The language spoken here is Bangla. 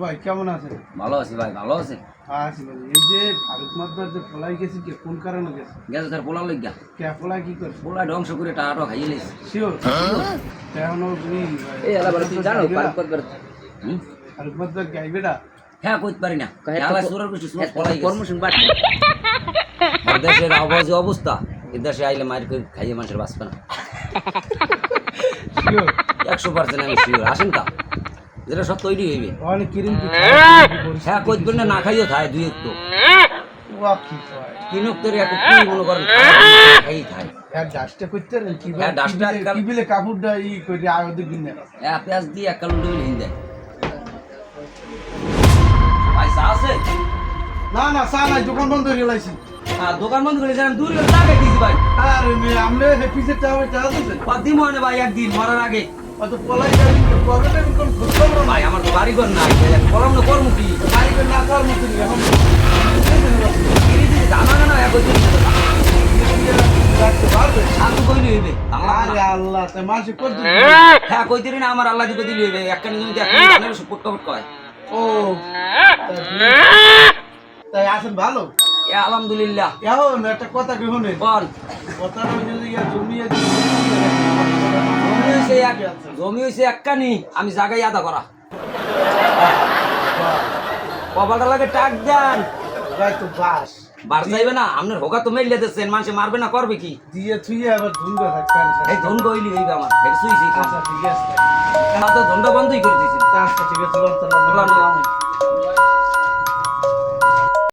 ভাই কেমন আছেন? ভালো আছি ভাই, ভালো আছে। আছি ভাই। এই যে ভারত মাতবার যে পলাই গেছি কে কোন কারণে গেছে? গেছে তার পোলা লইগা, কে পলাই কি করে? পোলা ধ্বংস করে টাকাটা খাইয়ে লিস। শিওর এখন এই আলাবার তুই জানো পার্ক করবার। ভারত মাতবার গাইবে না? হ্যাঁ কইতে পারি না, আলা সুরের কিছু সুর পলাই গেছে। কর্মশন বাট দেশের আওয়াজ অবস্থা, এই দেশে আইলে মার করে খাইয়ে মানুষের বাঁচবে না। শিওর 100% আমি শিওর। আসেন কা যেটা সব তৈরি হইবে। অনেক কিরিম কি হ্যাঁ কইতে পারি না খাইও খায় দুই একটু ওয়া কি কয়? তিনক তোর এক কি মনে করেন খাই খায়। আর ডাস্টে করতে রে কি হ্যাঁ, ডাস্টে আজকাল- কি বিলে কাপড়টা ই কইরে আগে দিন না। হ্যাঁ পেঁয়াজ দিয়ে এক কালুন ডুবিল হিন দেয়। পয়সা আছে? না না চা নাই, দোকান বন্ধ হয়ে গেলাইছি। হ্যাঁ দোকান বন্ধ করে যান, দূর করে টাকা দিয়েছি ভাই। আরে মে আমনে হেপিসে চা হবে চা দিতে। পাতি মনে ভাই একদিন মরার আগে। অত পলাই গাড়ি করবে না কোন খুব না। ভাই আমার তো বাড়ি ঘর নাই, কলম না কর্ম কি গাড়ি করে না করার মত নেই এখন। জানা না এক দিন রাখতে পারবে। সাধু কইলি হইবে আরে আল্লাহ তে মাসে কত দিন? হ্যাঁ কইতিরি না আমার আল্লাহ দিকে দিলি হইবে একখানি জমিতে একখানি ধানের সুপুট কপট কয়। ও তাই আছেন ভালো? এ আলহামদুলিল্লাহ। এখন একটা কথা কি শুনেন? বল। কথা হইছে যে ইয়া জমি জমি হইছে একখানি, আমি জায়গায় আদা করা কপালটা লাগে টাক দেন। গায় তো বাস বার যাইবে না আপনার হোকা তো মেলে দিচ্ছেন, মানুষে মারবে না করবে কি? দিয়ে থুইয়ে আবার ধুনবে থাকতে। এই ধন কইলি হইবে আমার এটা সুইছি আচ্ছা ঠিক আছে। তো ধনটা বন্ধই করে দিয়েছি। আচ্ছা ঠিক আছে।